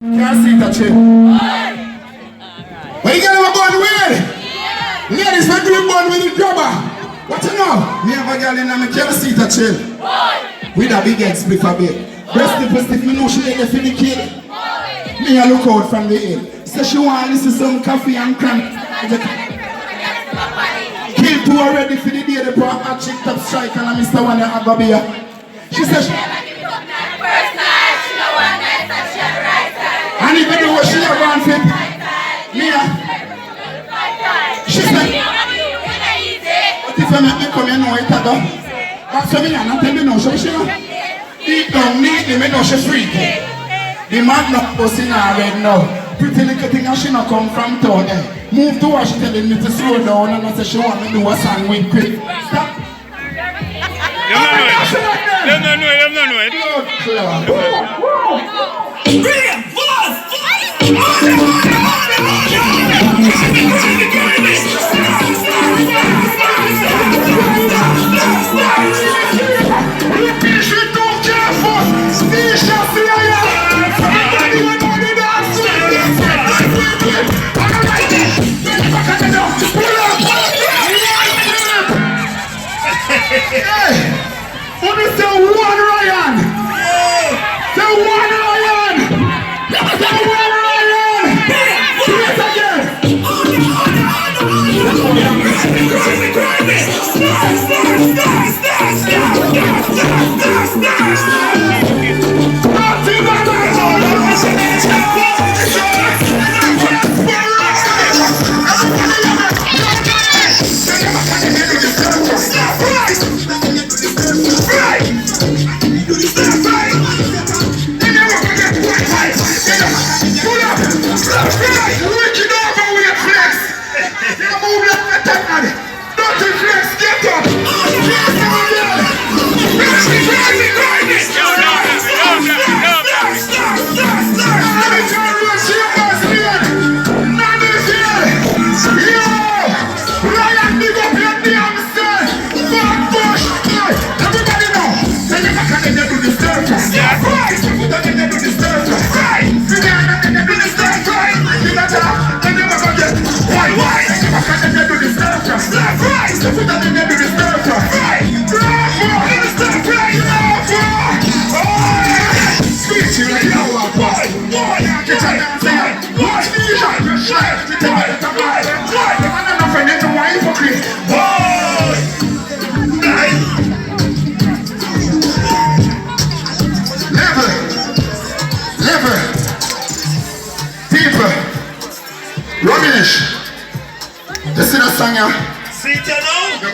Can't see that shit. But you get a bun weird. Ladies, when do you bun with the grabber? What you know? Me have a girl in my can't see that chill. With a big head split a bit. Breast nipple stiff, me know she ain't for the kid. Me a look out from the head. Say she want to listen to some coffee and crank. Kill two already for the day. The poor hot chick top strike and I Mr. One a go be here. She said she and even though she a gone fit, Mia, she said, what if I make me come here now, it's a dog? That's what me and tell me no, so she know. Deep down, neatly, me know she freaky. The man not pussy now red now. Pretty little thing and she not come from town there. Move to her, she telling me to slow down and I say she want me to do a song with quick. Stop. Them don't know it. Brilliant!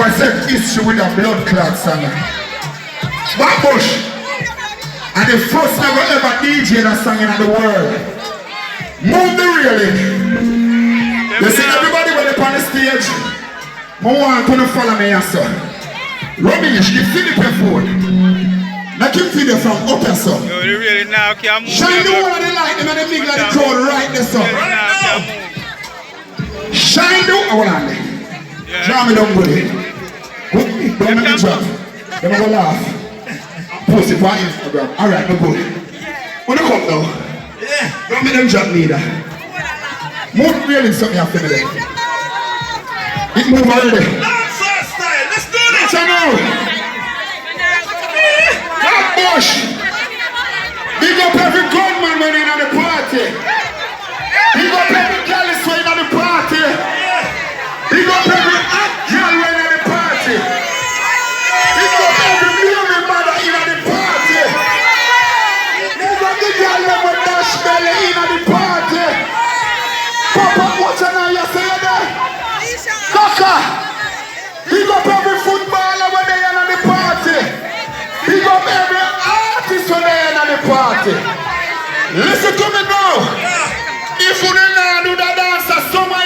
I said issue with a blood clot song. Bush and the first never ever DJ that song in the world. Move the railing. You see everybody when they on the stage. I want to follow me and so. Rubbish, give Philip a phone. Now keep video from up here so. Shine the one of the light and the big like the crowd right there so. Shine the one on there. Draw me down good. Don't make me drop. Then I go laugh. Post it on Instagram. Alright, no good. When I come now, don't make them drop neither. Move really something after me there. It move already. Dancehall style, let's do this! Let's go! That Bush! Big up every gunman when in on the party. Big up every gallus when in on the party. Big up every hot girl when in on the party. Big up every baby mother in on the party. Big up the girl with dash belly in on the party. Papa, what's your name you say there? Kaka! Big up every footballer when they in on the party. Big up every artist when they in on the party. Listen to me now. If you don't know do the dance of summer,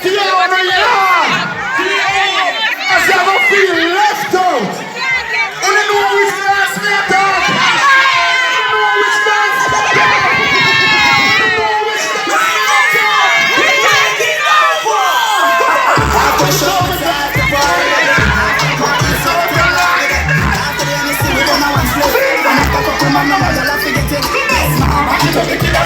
still on the yard. As you ever feel left out. Only know which dance me talk. Only know which dance me talk. Only know which dance me talk. We taking over. I can show me that the party. Party's so alive. After the NSC, we don't know what's left. I'm not going to come on, I'm not going to get it.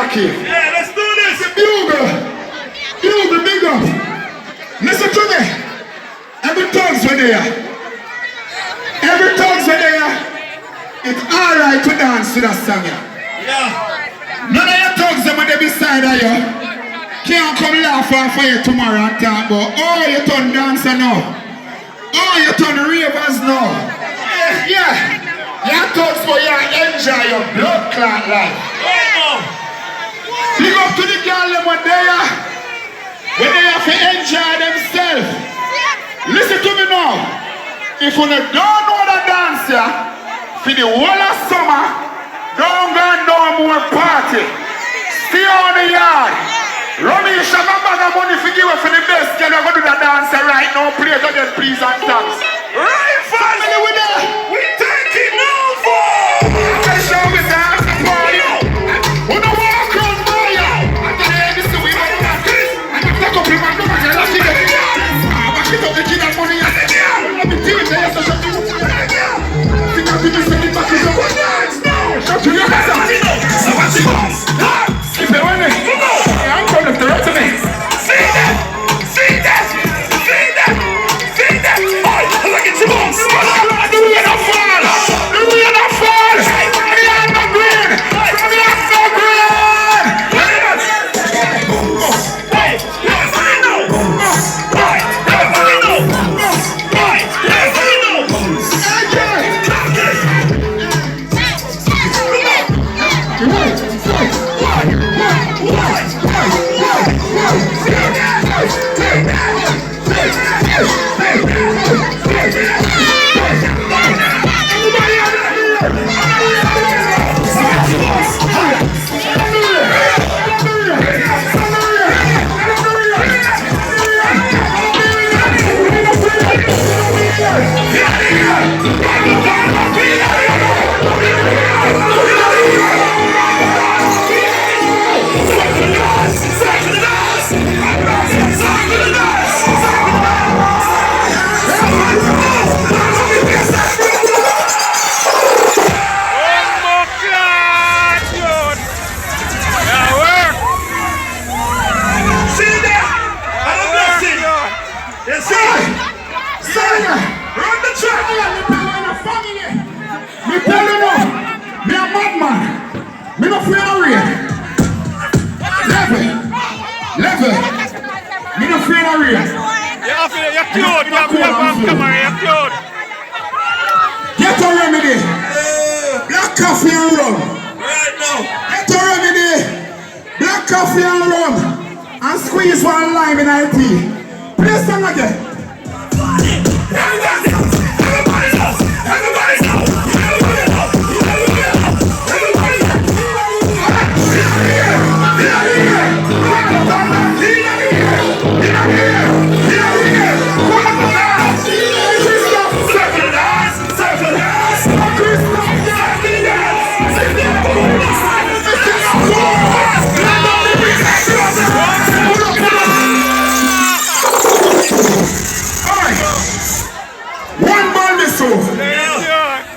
Rocky. Yeah, let's do this. Bugle, big up. Listen to me. Every thugs were there. It's alright to dance to that song. Yeah. None of your thugs when they beside of you can't come laugh off for you tomorrow and talk about, oh, you turn dancer now. Oh, you turn ravers now. Yeah. Your thugs for you enjoy your blood clot life. Big up to the girl them when they have to enjoy themselves. Listen to me now. If you don't know the dance, for the whole of summer, don't go no more party. Stay on the yard. Rummy, you shall not bag of money for give for the best. You're going to do the dance right now. Play it again, please, and thanks. Right, family, with that. we take it now for. Okay, show me dance the party. We don't walk around by you. I tell you, this is we don't do this. And I'm not going to my number. I'm not going to back it up, the kid and money. Let me tell you, there's such a thing. Think I'll be missing it back. Shut your hands up. Skip it, wait a minute. I'm coming up the right to me. See that. Oh, look at you. Do we not fall? We are not green. We are not green. Get a remedy. Black coffee and rum. Right now. Get a remedy. Black coffee and rum. And squeeze one lime in IT. Play a song again.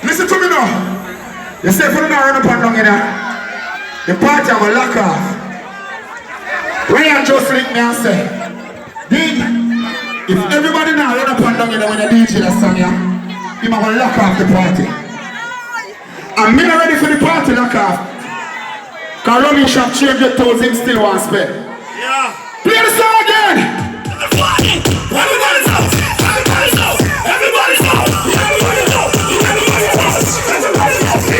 Listen to me now. You say for the run up and down in there. The party I will lock off. Ryan just linked me and say, Dig, if everybody now run up and down in there when the DJ that song here, he will lock off the party. And me not ready for the party lock off. Cause Rummy shop change the toes, him still want spend. Yeah. Play the song again. Everybody's out. Everybody's out. Everybody's out. Everybody's out. Everybody's out. Everybody's out.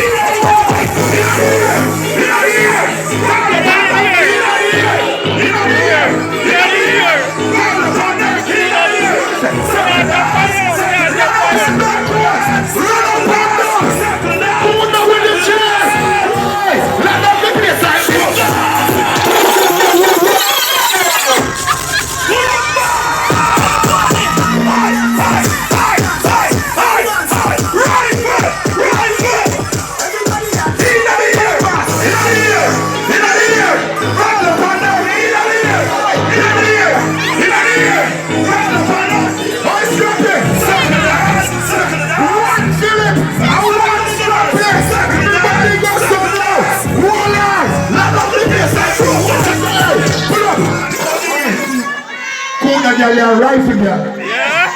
girl, you're rifle girl. Yeah.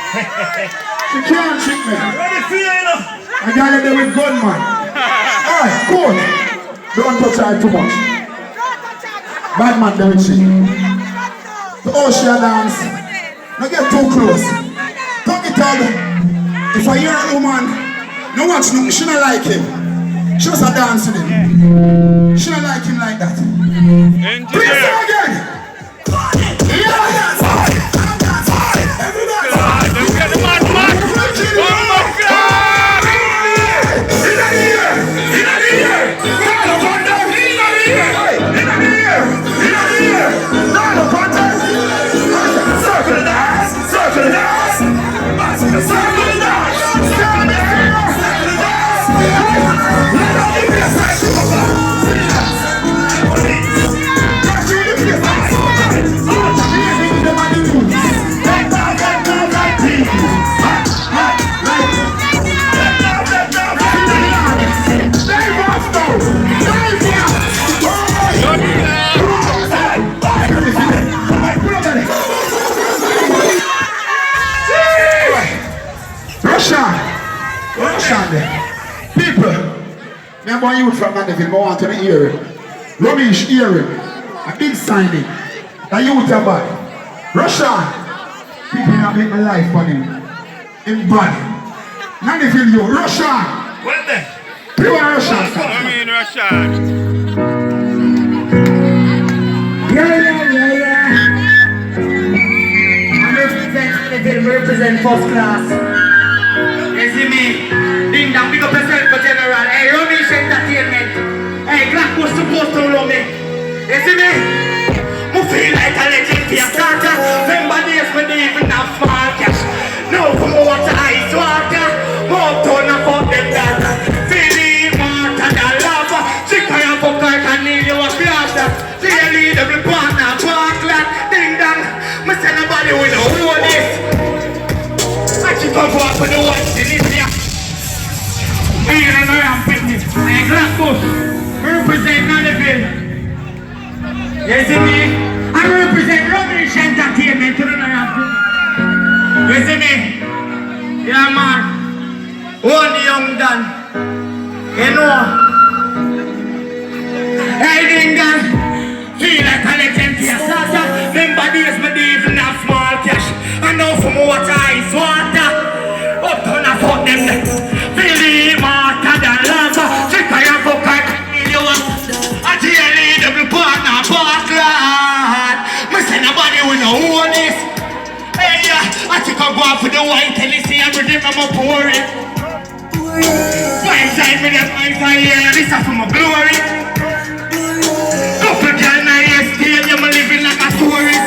She can't trick me. Ready for you, know? A girl there with gunman. Alright, cool. Don't touch her too much. Bad man there with she. The ocean dance. Don't get too close. Tuck it up. If I hear a woman, no watch nothing, she don't like him. She was a dancing him. She don't like him like that. Please say again. Yeah. Everybody. Let's get the man back. Oh my God. In the ear. Call upon them. In the ear. Call upon them. Circle the dance. Circle the dance. Circle the dance. Let out the bass line to the Russian there. People, I'm one youth from Mandeville, I want to hear it. Ramesh, hear it. A big signing. The youth are bad. Russian. People have made my life for him. In bad. Mandeville, you. Russian. What the? Pure Russian. I mean, Russia. Yeah. I represent first class. You see me? Ding dong, big up yourself for general. Hey, Ramesh Entertainment. Hey, Glock was supposed to love me. You see me? I feel like a legend for your starter. Remember days when they even have small cash. Now from water, ice water. More ton of fuck them data. Feeling water than lava. Chick I am fuck I can need you a plaster. See you lead every partner, parkland. Ding dong, I say nobody will know who this. I should go up for the white Tunisia. Here and I am business. I Glass Bush. Represent Mandeville. You see me? I represent Ramesh Entertainment. You see me? Yeah, man. One young Dan. You know? Hey, ding dong. Feel like a legend for your starter. Remember days when they even have small cash. I know from water, ice water. Up to the fuck them. Feel the water than lava. Check I am fuck I can feel you up. I tell you double partner, parkland. I say nobody will know who this. Hey, yeah. I think I'll go out for the white and see everything I'm a pouring. Fine side with them eyes I hear. This is for my glory. Couple girl now you stay and you're living like a tourist.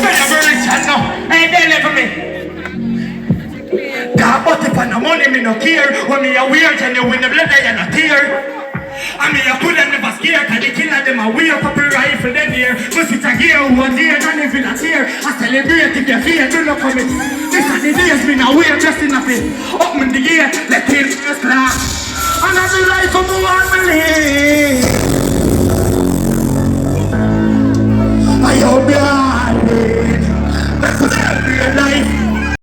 Very rich and no, hey they live for me. That but if I no money me no care. When me a weird and you win the blood I not tear. I mean I could have never scared. Cause the killer them a weird couple rifle then here. Must it a gear who a dear and live in a tear. I celebrate if you fear do not commit. This are the days me now weird just in a bit. Up in the year, let him first class.